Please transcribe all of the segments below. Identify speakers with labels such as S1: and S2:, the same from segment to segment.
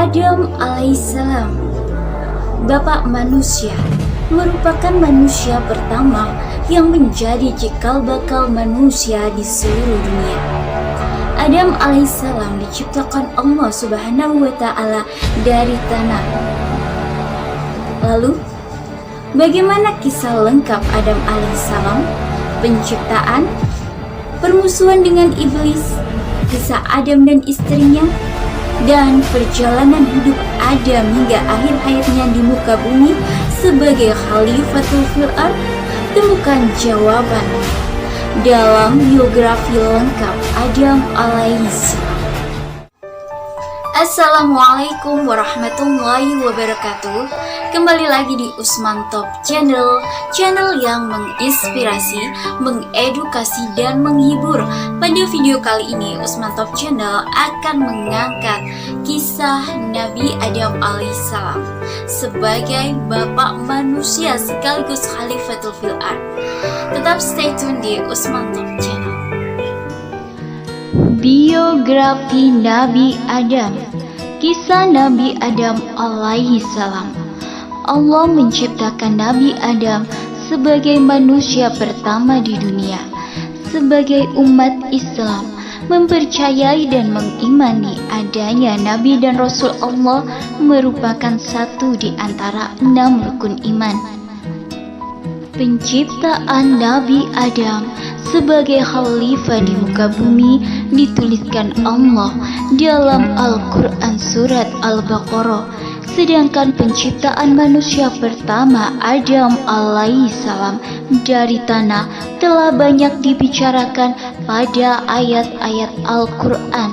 S1: Adam alaihissalam, Bapak manusia, merupakan manusia pertama yang menjadi cikal bakal manusia di seluruh dunia. Adam alaihissalam diciptakan Allah Subhanahu wa Ta'ala dari tanah. Lalu, bagaimana kisah lengkap Adam alaihissalam, penciptaan, permusuhan dengan iblis, kisah Adam dan istrinya, dan perjalanan hidup Adam hingga akhir hayatnya di muka bumi sebagai Khalifatul fil Ard? Temukan jawaban dalam biografi lengkap Adam alaihissalam. Assalamualaikum warahmatullahi wabarakatuh. Kembali lagi di Usman Top Channel, channel yang menginspirasi, mengedukasi, dan menghibur. Pada video kali ini, Usman Top Channel akan mengangkat kisah Nabi Adam alaihissalam sebagai bapak manusia sekaligus Khalifatul fil Ard. Tetap stay tune di Usman Top Channel. Biografi Nabi Adam. Kisah Nabi Adam alaihissalam. Allah menciptakan Nabi Adam sebagai manusia pertama di dunia. Sebagai umat Islam, mempercayai dan mengimani adanya Nabi dan Rasul Allah merupakan satu di antara 6 rukun iman. Penciptaan Nabi Adam sebagai khalifah di muka bumi dituliskan Allah dalam Al-Quran surat Al-Baqarah, sedangkan penciptaan manusia pertama Adam alaihissalam dari tanah telah banyak dibicarakan pada ayat-ayat Al-Quran.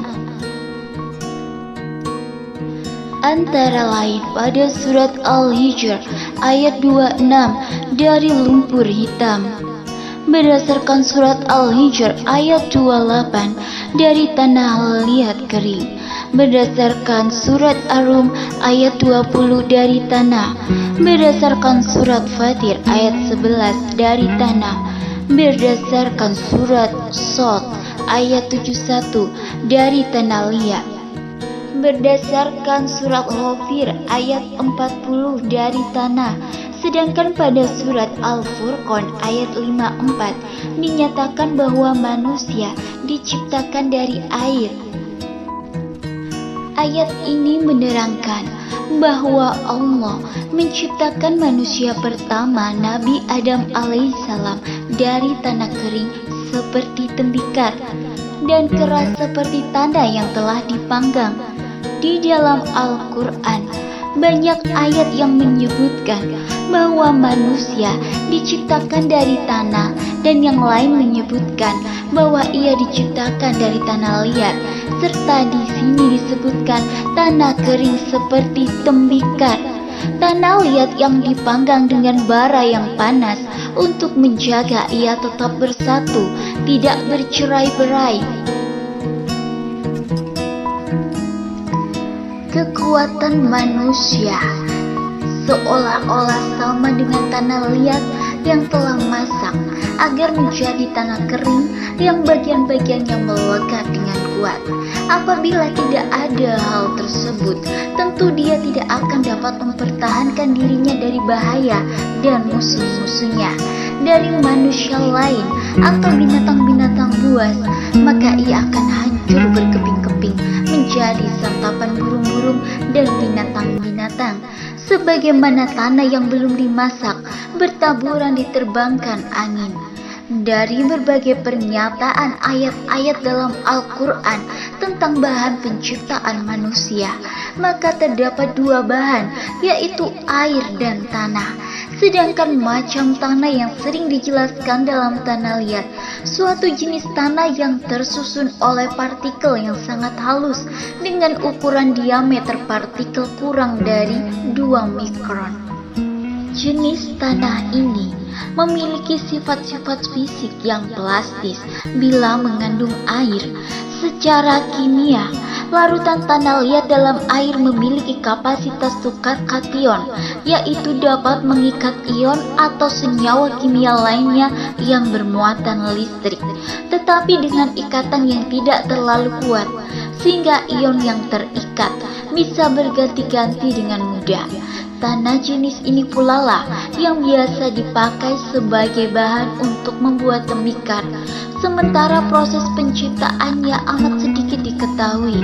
S1: Antara lain pada surat Al-Hijr ayat 26, dari lumpur hitam. Berdasarkan surat Al-Hijr ayat 28, dari tanah liat kering. Berdasarkan surat Ar-Rum ayat 20, dari tanah. Berdasarkan surat Fatir ayat 11, dari tanah. Berdasarkan surat Shad ayat 71, dari tanah liat. Berdasarkan surat Ghafir ayat 40, dari tanah. Sedangkan pada surat Al-Furqan ayat 54 dinyatakan bahwa manusia diciptakan dari air. Ayat ini menerangkan bahwa Allah menciptakan manusia pertama Nabi Adam alaihissalam dari tanah kering seperti tembikar dan keras seperti tanah yang telah dipanggang. Di dalam Al-Quran banyak ayat yang menyebutkan bahwa manusia diciptakan dari tanah, dan yang lain menyebutkan bahwa ia diciptakan dari tanah liat, serta di sini disebutkan tanah kering seperti tembikar, tanah liat yang dipanggang dengan bara yang panas untuk menjaga ia tetap bersatu, tidak bercerai-berai. Kekuatan manusia seolah-olah sama dengan tanah liat yang telah masak agar menjadi tanah kering yang bagian-bagiannya melekat dengan kuat. Apabila tidak ada hal tersebut, tentu dia tidak akan dapat mempertahankan dirinya dari bahaya dan musuh-musuhnya, dari manusia lain atau binatang-binatang buas, maka ia akan hancur berkeping-keping menjadi santapan burung-burung dan binatang-binatang. Sebagaimana tanah yang belum dimasak bertaburan diterbangkan angin. Dari berbagai pernyataan ayat-ayat dalam Al-Quran tentang bahan penciptaan manusia, maka terdapat 2 bahan, yaitu air dan tanah. Sedangkan macam tanah yang sering dijelaskan dalam tanah liat, suatu jenis tanah yang tersusun oleh partikel yang sangat halus dengan ukuran diameter partikel kurang dari 2 mikron. Jenis tanah ini memiliki sifat-sifat fisik yang plastis bila mengandung air. Secara kimia, larutan tanah liat dalam air memiliki kapasitas tukar kation, yaitu dapat mengikat ion atau senyawa kimia lainnya yang bermuatan listrik, tetapi dengan ikatan yang tidak terlalu kuat, sehingga ion yang terikat bisa berganti-ganti dengan mudah. Tanah jenis ini pula lah yang biasa dipakai sebagai bahan untuk membuat tembikar, sementara proses penciptaannya amat sedikit diketahui.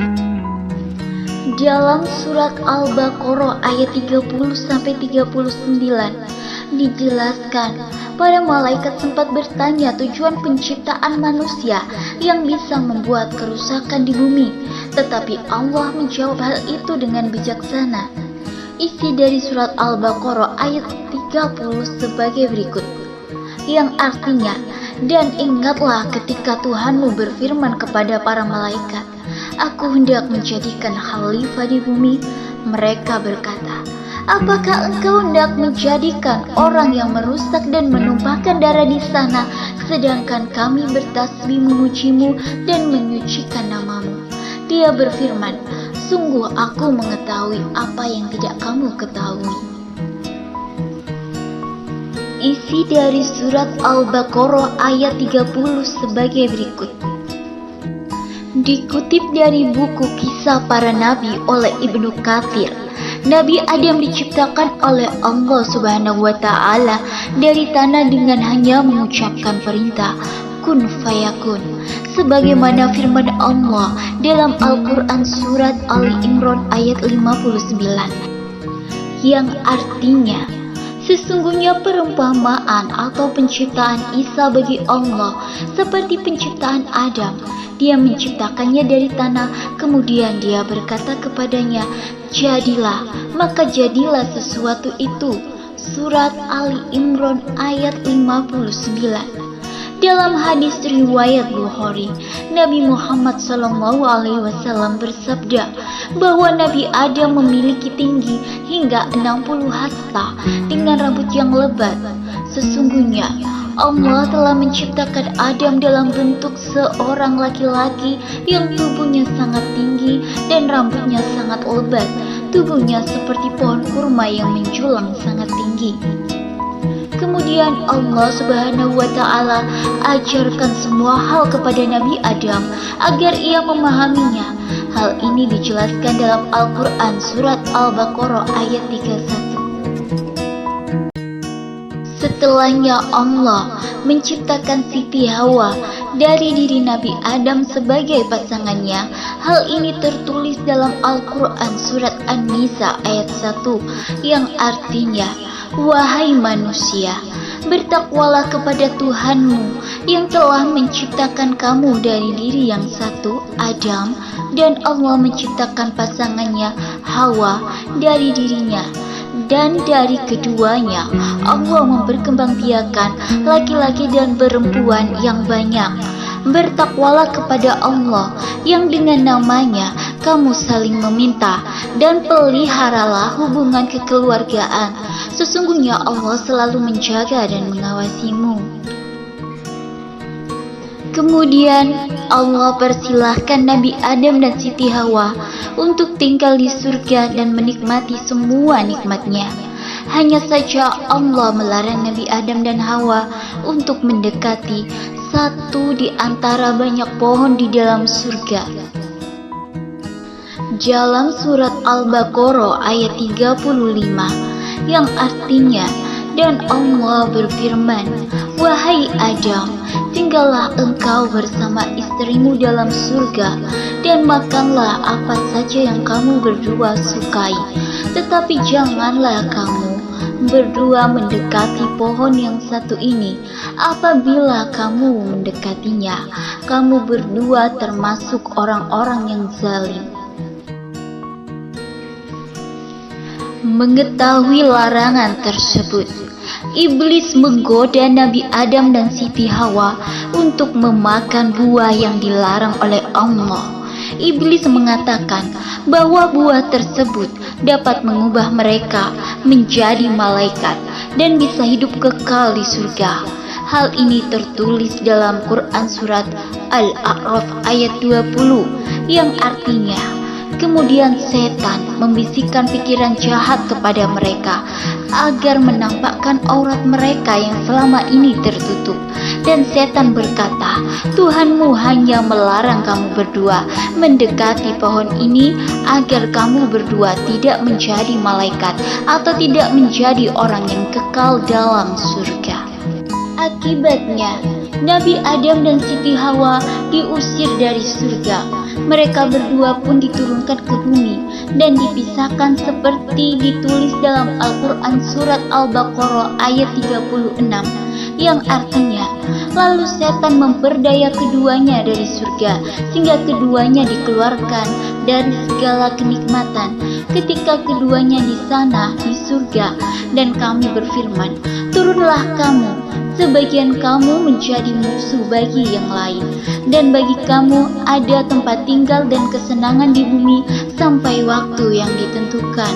S1: Dalam surat Al-Baqarah ayat 30-39 dijelaskan, para malaikat sempat bertanya tujuan penciptaan manusia yang bisa membuat kerusakan di bumi, tetapi Allah menjawab hal itu dengan bijaksana. Isi dari surat Al-Baqarah ayat 30 sebagai berikut, yang artinya, dan ingatlah ketika Tuhanmu berfirman kepada para malaikat, aku hendak menjadikan khalifah di bumi. Mereka berkata, apakah engkau hendak menjadikan orang yang merusak dan menumpahkan darah di sana, sedangkan kami bertasbih memujimu dan menyucikan namamu? Dia berfirman, sungguh aku mengetahui apa yang tidak kamu ketahui. Isi dari surat Al-Baqarah ayat 30 sebagai berikut. Dikutip dari buku Kisah Para Nabi oleh Ibnu Katsir, Nabi Adam diciptakan oleh Allah Subhanahu wa Ta'ala dari tanah dengan hanya mengucapkan perintah kun fayakun, sebagaimana firman Allah dalam Al-Quran surat Ali Imran ayat 59, yang artinya, sesungguhnya perumpamaan atau penciptaan Isa bagi Allah seperti penciptaan Adam. Dia menciptakannya dari tanah, kemudian dia berkata kepadanya, jadilah, maka jadilah sesuatu itu. Surat Ali Imran ayat 59. Dalam hadis riwayat Bukhari, Nabi Muhammad SAW bersabda bahwa Nabi Adam memiliki tinggi hingga 60 hasta dengan rambut yang lebat. Sesungguhnya Allah telah menciptakan Adam dalam bentuk seorang laki-laki yang tubuhnya sangat tinggi dan rambutnya sangat lebat. Tubuhnya seperti pohon kurma yang menjulang sangat tinggi. Kemudian Allah Subhanahu wa Ta'ala ajarkan semua hal kepada Nabi Adam agar ia memahaminya. Hal ini dijelaskan dalam Al-Quran surat Al-Baqarah ayat 31. Setelahnya Allah menciptakan Siti Hawa dari diri Nabi Adam sebagai pasangannya. Hal ini tertulis dalam Al-Quran surat An-Nisa ayat 1 yang artinya, wahai manusia, bertakwalah kepada Tuhanmu yang telah menciptakan kamu dari diri yang satu, Adam, dan Allah menciptakan pasangannya, Hawa, dari dirinya. Dan dari keduanya, Allah memperkembangbiakan laki-laki dan perempuan yang banyak. Bertakwalah kepada Allah yang dengan namanya kamu saling meminta, dan peliharalah hubungan kekeluargaan. Sesungguhnya Allah selalu menjaga dan mengawasimu. Kemudian Allah persilahkan Nabi Adam dan Siti Hawa untuk tinggal di surga dan menikmati semua nikmatnya. Hanya saja Allah melarang Nabi Adam dan Hawa untuk mendekati satu di antara banyak pohon di dalam surga. Dalam surat Al-Baqarah ayat 35 yang artinya, dan Allah berfirman, wahai Adam, tinggallah engkau bersama istrimu dalam surga dan makanlah apa saja yang kamu berdua sukai, tetapi janganlah kamu berdua mendekati pohon yang satu ini. Apabila kamu mendekatinya, kamu berdua termasuk orang-orang yang zalim. Mengetahui larangan tersebut, Iblis menggoda Nabi Adam dan Siti Hawa untuk memakan buah yang dilarang oleh Allah. Iblis mengatakan bahwa buah tersebut dapat mengubah mereka menjadi malaikat dan bisa hidup kekal di surga. Hal ini tertulis dalam Quran surat Al-A'raf ayat 20 yang artinya, Kemudian setan membisikkan pikiran jahat kepada mereka agar menampakkan aurat mereka yang selama ini tertutup. Dan setan berkata, Tuhanmu hanya melarang kamu berdua mendekati pohon ini agar kamu berdua tidak menjadi malaikat atau tidak menjadi orang yang kekal dalam surga. Akibatnya, Nabi Adam dan Siti Hawa diusir dari surga. Mereka berdua pun diturunkan ke bumi dan dipisahkan seperti ditulis dalam Al-Quran surat Al-Baqarah ayat 36, yang artinya, lalu setan memperdaya keduanya dari surga sehingga keduanya dikeluarkan dari segala kenikmatan ketika keduanya di sana di surga. Dan kami berfirman, turunlah kamu, sebagian kamu menjadi musuh bagi yang lain, dan bagi kamu ada tempat tinggal dan kesenangan di bumi sampai waktu yang ditentukan.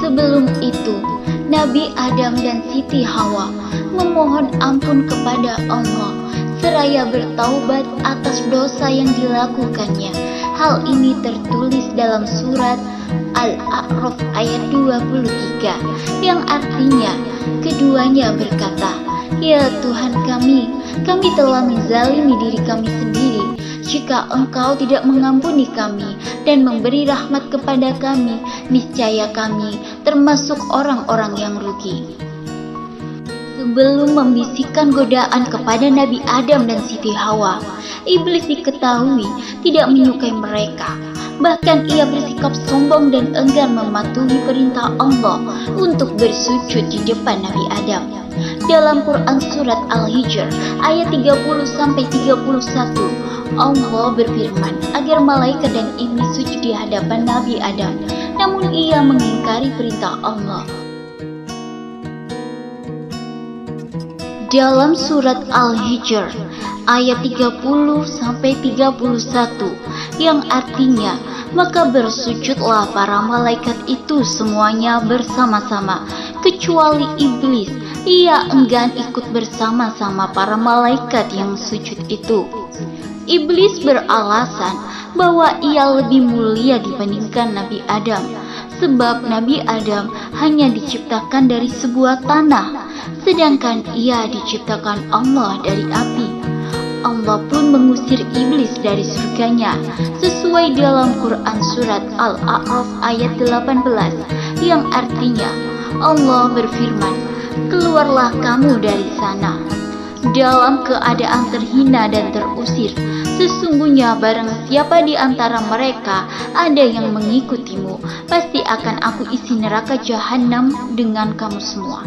S1: Sebelum itu, Nabi Adam dan Siti Hawa memohon ampun kepada Allah seraya bertaubat atas dosa yang dilakukannya. Hal ini tertulis dalam surat Al-A'raf ayat 23, yang artinya keduanya berkata, Ya Tuhan kami telah menzalimi diri kami sendiri. Jika Engkau tidak mengampuni kami dan memberi rahmat kepada kami, niscaya kami termasuk orang-orang yang rugi. Sebelum membisikkan godaan kepada Nabi Adam dan Siti Hawa, iblis diketahui tidak menyukai mereka. Bahkan ia bersikap sombong dan enggan mematuhi perintah Allah untuk bersujud di depan Nabi Adam. Dalam Quran surat Al-Hijr ayat 30-31, Allah berfirman agar malaikat dan iblis sujud di hadapan Nabi Adam, namun ia mengingkari perintah Allah. Dalam surat Al-Hijr ayat 30-31, yang artinya, maka bersujudlah para malaikat itu semuanya bersama-sama, kecuali iblis. Ia enggan ikut bersama-sama para malaikat yang sujud itu. Iblis beralasan bahwa ia lebih mulia dibandingkan Nabi Adam, sebab Nabi Adam hanya diciptakan dari sebuah tanah, sedangkan ia diciptakan Allah dari api. Allah pun mengusir iblis dari surganya sesuai dalam Quran surat Al-A'raf ayat 18, yang artinya Allah berfirman, keluarlah kamu dari sana dalam keadaan terhina dan terusir. Sesungguhnya barang siapa di antara mereka ada yang mengikutimu, pasti akan aku isi neraka jahanam dengan kamu semua.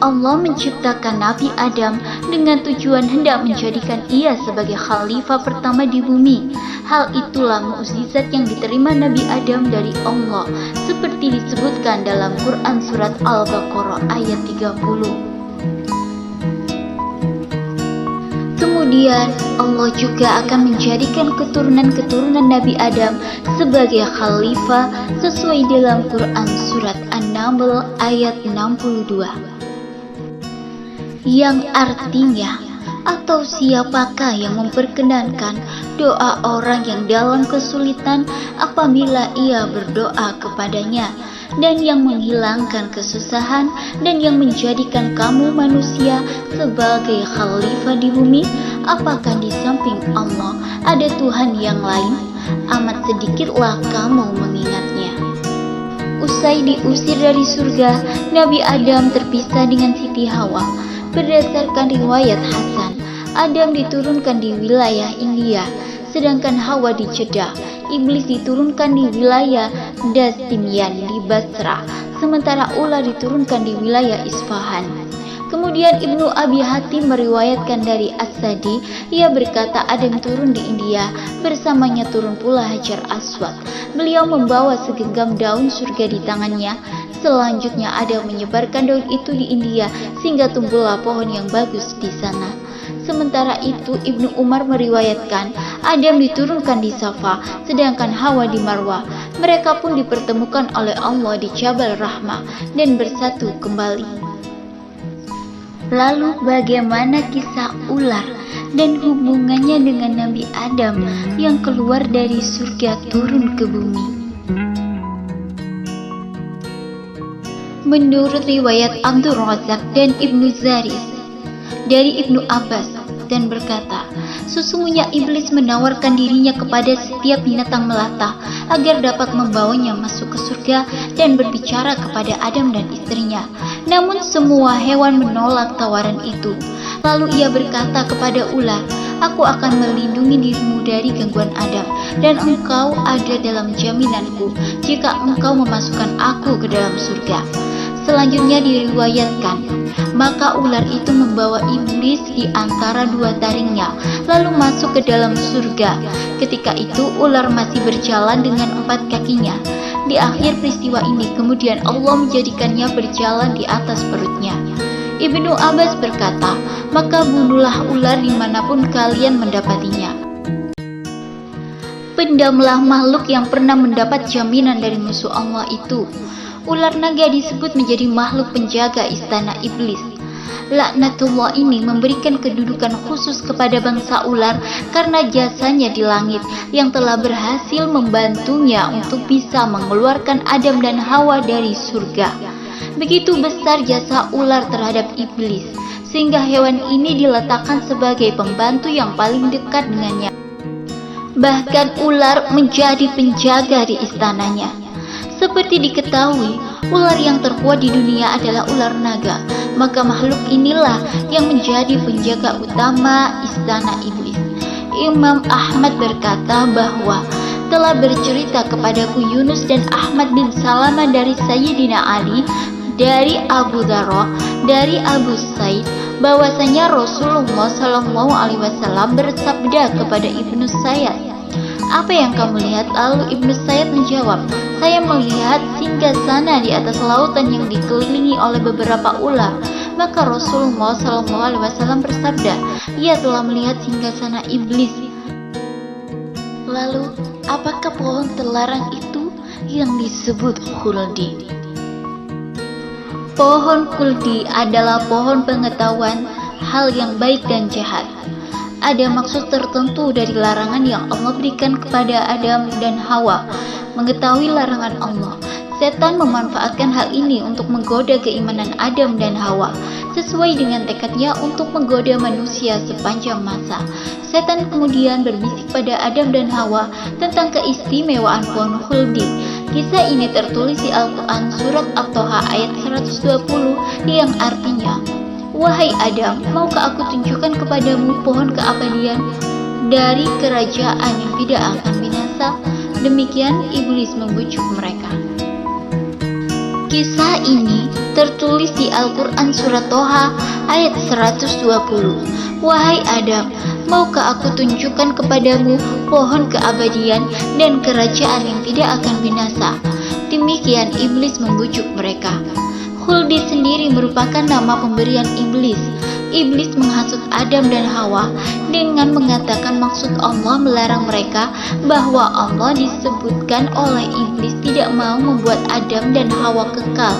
S1: Allah menciptakan Nabi Adam dengan tujuan hendak menjadikan ia sebagai khalifah pertama di bumi. Hal itulah mukjizat yang diterima Nabi Adam dari Allah, seperti disebutkan dalam Quran surat Al-Baqarah ayat 30. Kemudian Allah juga akan menjadikan keturunan-keturunan Nabi Adam sebagai khalifah sesuai dalam Quran surat An-Naml ayat 62. Yang artinya, atau siapakah yang memperkenankan doa orang yang dalam kesulitan apabila ia berdoa kepadanya, dan yang menghilangkan kesusahan, dan yang menjadikan kamu manusia sebagai khalifah di bumi? Apakah di samping Allah ada Tuhan yang lain? Amat sedikitlah kamu mengingatnya. Usai diusir dari surga, Nabi Adam terpisah dengan Siti Hawa. Berdasarkan riwayat Hasan, Adam diturunkan di wilayah India, sedangkan Hawa di Jeddah. Iblis diturunkan di wilayah Dastimian di Basra, sementara Ular diturunkan di wilayah Isfahan. Kemudian Ibnu Abi Hatim meriwayatkan dari As-Sadi, ia berkata Adam turun di India, bersamanya turun pula Hajar Aswad. Beliau membawa segenggam daun surga di tangannya. Selanjutnya Adam menyebarkan daun itu di India sehingga tumbuhlah pohon yang bagus di sana. Sementara itu Ibnu Umar meriwayatkan Adam diturunkan di Safa, sedangkan Hawa di Marwah. Mereka pun dipertemukan oleh Allah di Jabal Rahmah dan bersatu kembali. Lalu bagaimana kisah ular dan hubungannya dengan Nabi Adam yang keluar dari surga turun ke bumi. Menurut riwayat Abdul Razak dan Ibnu Zaris dari Ibnu Abbas dan berkata, sesungguhnya iblis menawarkan dirinya kepada setiap binatang melata agar dapat membawanya masuk ke surga dan berbicara kepada Adam dan istrinya. Namun semua hewan menolak tawaran itu. Lalu ia berkata kepada ular, aku akan melindungi dirimu dari gangguan Adam, dan engkau ada dalam jaminanku jika engkau memasukkan aku ke dalam surga. Selanjutnya diriwayatkan, maka ular itu membawa iblis di antara dua taringnya, lalu masuk ke dalam surga. Ketika itu ular masih berjalan dengan 4 kakinya. Di akhir peristiwa ini, kemudian Allah menjadikannya berjalan di atas perutnya. Ibnu Abbas berkata, maka bunuhlah ular dimanapun kalian mendapatinya. Pendamlah makhluk yang pernah mendapat jaminan dari musuh Allah itu. Ular naga disebut menjadi makhluk penjaga istana iblis. Laknatullah ini memberikan kedudukan khusus kepada bangsa ular karena jasanya di langit yang telah berhasil membantunya untuk bisa mengeluarkan Adam dan Hawa dari surga. Begitu besar jasa ular terhadap iblis, sehingga hewan ini diletakkan sebagai pembantu yang paling dekat dengannya. Bahkan ular menjadi penjaga di istananya. Seperti diketahui, ular yang terkuat di dunia adalah ular naga. Maka makhluk inilah yang menjadi penjaga utama istana iblis. Imam Ahmad berkata bahwa telah bercerita kepadaku Yunus dan Ahmad bin Salamah dari Sayyidina Ali, dari Abu Dharrah, dari Abu Said, bahwasanya Rasulullah SAW bersabda kepada Ibnu Sayyad, apa yang kamu lihat? Lalu Ibnu Sayyad menjawab, saya melihat singgasana di atas lautan yang dikelilingi oleh beberapa ular. Maka Rasulullah SAW bersabda, ia telah melihat singgasana iblis. Lalu, apakah pohon terlarang itu yang disebut khuldi? Pohon khuldi adalah pohon pengetahuan hal yang baik dan jahat. Ada maksud tertentu dari larangan yang Allah berikan kepada Adam dan Hawa. Mengetahui larangan Allah, setan memanfaatkan hal ini untuk menggoda keimanan Adam dan Hawa, sesuai dengan tekadnya untuk menggoda manusia sepanjang masa. Setan kemudian berbisik pada Adam dan Hawa tentang keistimewaan pohon khuldi. Kisah ini tertulis di Al-Quran surat At-Toha ayat 120 yang artinya, wahai Adam, maukah aku tunjukkan kepadamu pohon keabadian dari kerajaan yang tidak akan binasa? Demikian iblis membujuk mereka. Kisah ini tertulis di Al-Quran surat Toha ayat 120. Wahai Adam, maukah aku tunjukkan kepadamu pohon keabadian dan kerajaan yang tidak akan binasa? Demikian iblis membujuk mereka. Khuldi sendiri merupakan nama pemberian iblis. Iblis menghasut Adam dan Hawa dengan mengatakan maksud Allah melarang mereka, bahwa Allah disebutkan oleh iblis tidak mau membuat Adam dan Hawa kekal.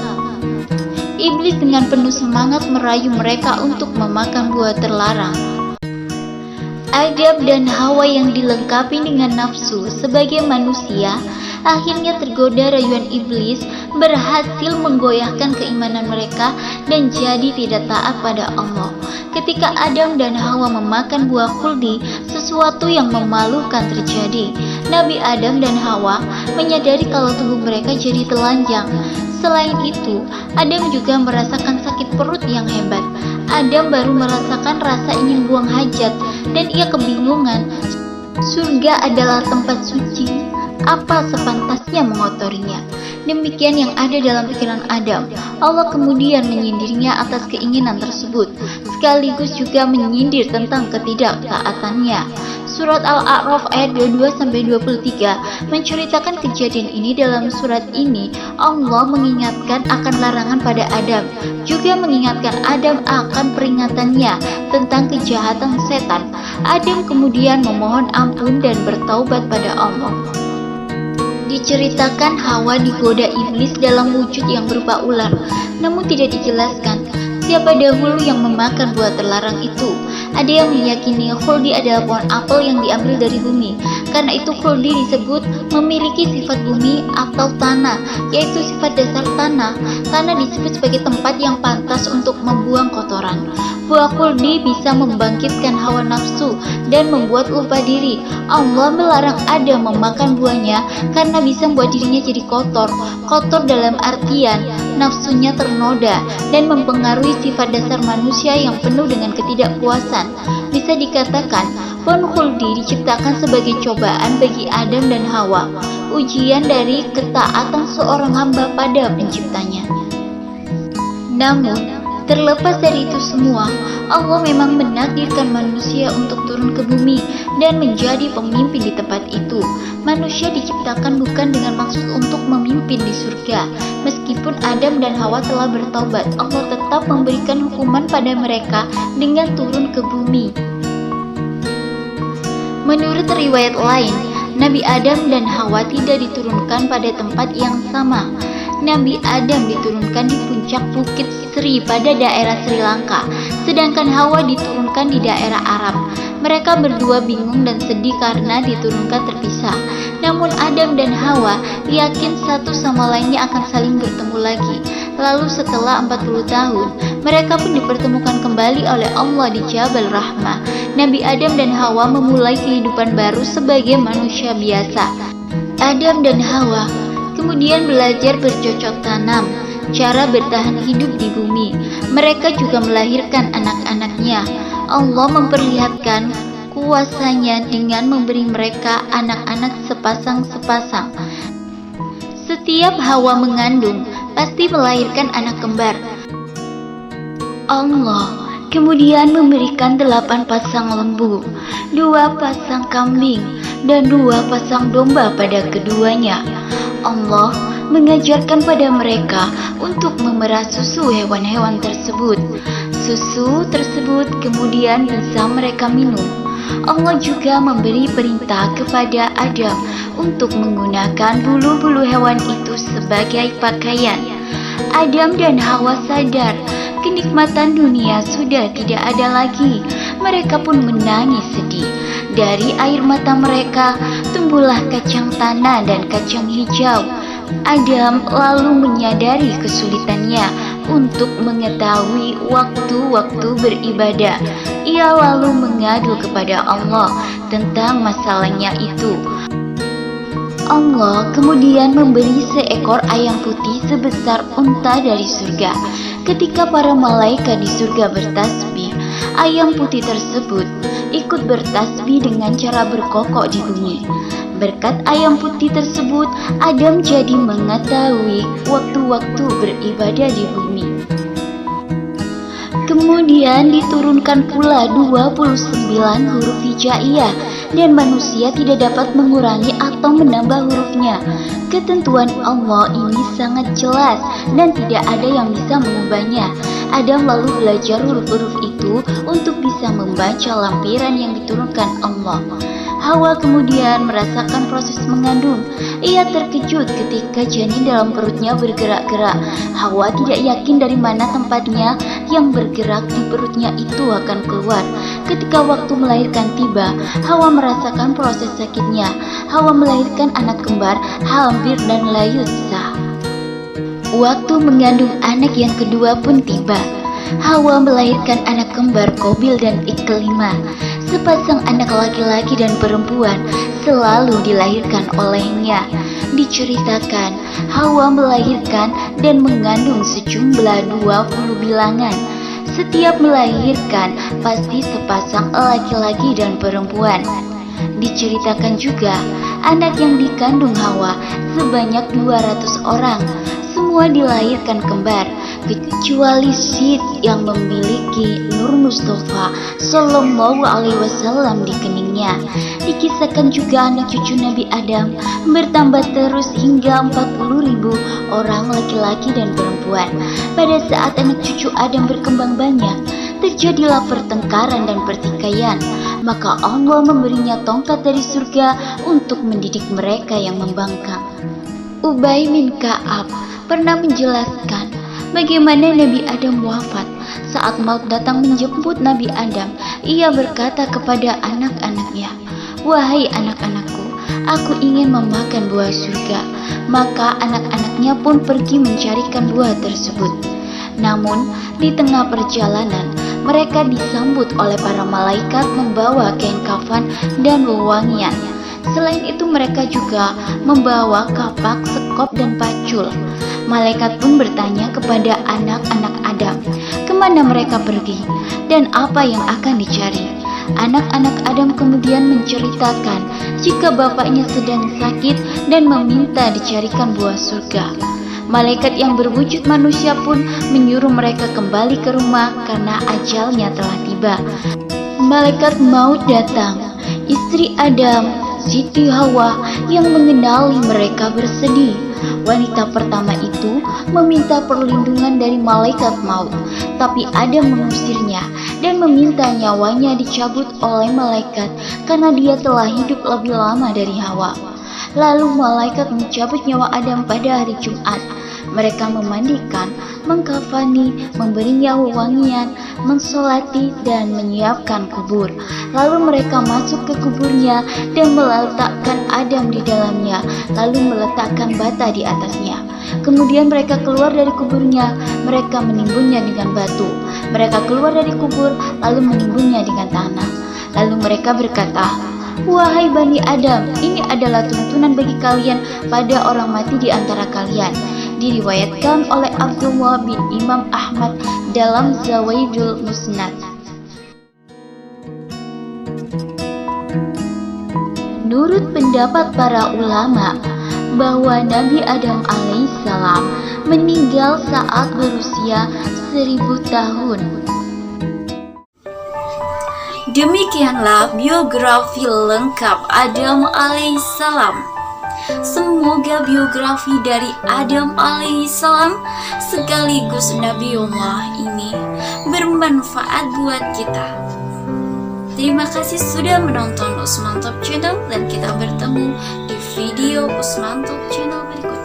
S1: Iblis dengan penuh semangat merayu mereka untuk memakan buah terlarang. Adam dan Hawa yang dilengkapi dengan nafsu sebagai manusia akhirnya tergoda rayuan iblis, berhasil menggoyahkan keimanan mereka dan jadi tidak taat pada Allah. Ketika Adam dan Hawa memakan buah khuldi, sesuatu yang memalukan terjadi. Nabi Adam dan Hawa menyadari kalau tubuh mereka jadi telanjang. Selain itu, Adam juga merasakan sakit perut yang hebat. Adam baru merasakan rasa ingin buang hajat dan ia kebingungan. Surga adalah tempat suci, apa sepantasnya mengotorinya? Demikian yang ada dalam pikiran Adam. Allah kemudian menyindirnya atas keinginan tersebut, sekaligus juga menyindir tentang ketidaktaatannya. Surat Al-A'raf ayat 22-23 menceritakan kejadian ini. Dalam surat ini, Allah mengingatkan akan larangan pada Adam, juga mengingatkan Adam akan peringatannya tentang kejahatan setan. Adam kemudian memohon ampun dan bertaubat pada Allah. Diceritakan Hawa digoda iblis dalam wujud yang berupa ular, namun tidak dijelaskan siapa dahulu yang memakan buah terlarang itu. Ada yang meyakini khuldi adalah pohon apel yang diambil dari bumi. Karena itu khuldi disebut memiliki sifat bumi atau tanah, yaitu sifat dasar tanah. Tanah disebut sebagai tempat yang pantas untuk membuang kotoran. Buah khuldi bisa membangkitkan hawa nafsu dan membuat lupa diri. Allah melarang Adam memakan buahnya karena bisa membuat dirinya jadi kotor. Kotor dalam artian nafsunya ternoda dan mempengaruhi sifat dasar manusia yang penuh dengan ketidakpuasan. Bisa dikatakan, pohon khuldi diciptakan sebagai cobaan bagi Adam dan Hawa, ujian dari ketaatan seorang hamba pada penciptanya. Namun, terlepas dari itu semua, Allah memang menakdirkan manusia untuk turun ke bumi dan menjadi pemimpin di tempat itu. Manusia diciptakan bukan dengan maksud untuk memimpin di surga. Meskipun Adam dan Hawa telah bertaubat, Allah tetap memberikan hukuman pada mereka dengan turun ke bumi. Menurut riwayat lain, Nabi Adam dan Hawa tidak diturunkan pada tempat yang sama. Nabi Adam diturunkan di puncak Bukit Sri pada daerah Sri Lanka, sedangkan Hawa diturunkan di daerah Arab. Mereka berdua bingung dan sedih karena diturunkan terpisah. Namun Adam dan Hawa yakin satu sama lainnya akan saling bertemu lagi. Lalu setelah 40 tahun, mereka pun dipertemukan kembali oleh Allah di Jabal Rahmah. Nabi Adam dan Hawa memulai kehidupan baru sebagai manusia biasa. Adam dan Hawa kemudian belajar bercocok tanam, cara bertahan hidup di bumi. Mereka juga melahirkan anak-anaknya. Allah memperlihatkan kuasanya dengan memberi mereka anak-anak sepasang-sepasang. Setiap Hawa mengandung, pasti melahirkan anak kembar. Allah kemudian memberikan 8 pasang lembu, 2 pasang kambing, dan 2 pasang domba pada keduanya. Allah mengajarkan pada mereka untuk memerah susu hewan-hewan tersebut. Susu tersebut kemudian bisa mereka minum. Allah juga memberi perintah kepada Adam untuk menggunakan bulu-bulu hewan itu sebagai pakaian. Adam dan Hawa sadar kenikmatan dunia sudah tidak ada lagi. Mereka pun menangis sedih. Dari air mata mereka tumbuhlah kacang tanah dan kacang hijau. Adam lalu menyadari kesulitannya untuk mengetahui waktu-waktu beribadah. Ia lalu mengadu kepada Allah tentang masalahnya itu. Allah kemudian memberi seekor ayam putih sebesar unta dari surga. Ketika para malaikat di surga bertasbih, ayam putih tersebut ikut bertasbih dengan cara berkokok di bumi. Berkat ayam putih tersebut, Adam jadi mengetahui waktu-waktu beribadah di bumi. Kemudian diturunkan pula 29 huruf hijaiyah dan manusia tidak dapat mengurangi atau menambah hurufnya. Ketentuan Allah ini sangat jelas dan tidak ada yang bisa mengubahnya. Adam lalu belajar huruf-huruf itu untuk bisa membaca lampiran yang diturunkan Allah. Hawa kemudian merasakan proses mengandung. Ia terkejut ketika janin dalam perutnya bergerak-gerak. Hawa tidak yakin dari mana tempatnya yang bergerak di perutnya itu akan keluar. Ketika waktu melahirkan tiba, Hawa merasakan proses sakitnya. Hawa melahirkan anak kembar, hampir dan layu sah. Waktu mengandung anak yang kedua pun tiba. Hawa melahirkan anak kembar Qabil dan Iklimah. Sepasang anak laki-laki dan perempuan selalu dilahirkan olehnya. Diceritakan, Hawa melahirkan dan mengandung sejumlah 20 bilangan. Setiap melahirkan pasti sepasang laki-laki dan perempuan. Diceritakan juga, anak yang dikandung Hawa sebanyak 200 orang. Semua dilahirkan kembar, kecuali Sid yang memiliki Nur Mustafa Sallallahu Alaihi Wasallam di keningnya. Dikisahkan juga anak cucu Nabi Adam bertambah terus hingga 40.000 orang laki-laki dan perempuan. Pada saat anak cucu Adam berkembang banyak, terjadilah pertengkaran dan pertikaian. Maka Allah memberinya tongkat dari surga untuk mendidik mereka yang membangkang. Ubay bin Ka'ab pernah menjelaskan bagaimana Nabi Adam wafat Saat maut datang menjemput Nabi Adam, ia berkata kepada anak-anaknya, "Wahai anak-anakku, aku ingin memakan buah surga." Maka anak-anaknya pun pergi mencarikan buah tersebut. Namun, di tengah perjalanan, mereka disambut oleh para malaikat membawa kain kafan dan wewangian. Selain itu mereka juga membawa kapak, sekop, dan pacul. Malaikat pun bertanya kepada anak-anak Adam, kemana mereka pergi dan apa yang akan dicari. Anak-anak Adam kemudian menceritakan jika bapaknya sedang sakit dan meminta dicarikan buah surga. Malaikat yang berwujud manusia pun menyuruh mereka kembali ke rumah karena ajalnya telah tiba. Malaikat maut datang. Istri Adam, Siti Hawa, yang mengenali mereka bersedih. Wanita pertama itu meminta perlindungan dari malaikat maut, tapi Adam mengusirnya dan meminta nyawanya dicabut oleh malaikat karena dia telah hidup lebih lama dari Hawa. Lalu malaikat mencabut nyawa Adam pada hari Jumat. Mereka memandikan, mengkafani, memberinya wewangian, mensolati, dan menyiapkan kubur. Lalu mereka masuk ke kuburnya dan meletakkan Adam di dalamnya, lalu meletakkan bata di atasnya. Kemudian mereka keluar dari kuburnya, mereka menimbunnya dengan batu. Mereka keluar dari kubur, lalu menimbunnya dengan tanah. Lalu mereka berkata, "Wahai Bani Adam, ini adalah tuntunan bagi kalian pada orang mati di antara kalian." Diriwayatkan oleh Abdullah bin Imam Ahmad dalam Zawaidul Musnad. Menurut pendapat para ulama bahwa Nabi Adam alaihissalam meninggal saat berusia 1000 tahun. Demikianlah biografi lengkap Adam alaihissalam. Semoga biografi dari Adam alaihissalam sekaligus Nabiullah ini bermanfaat buat kita. Terima kasih sudah menonton Usman Top Channel dan kita bertemu di video Usman Top Channel berikutnya.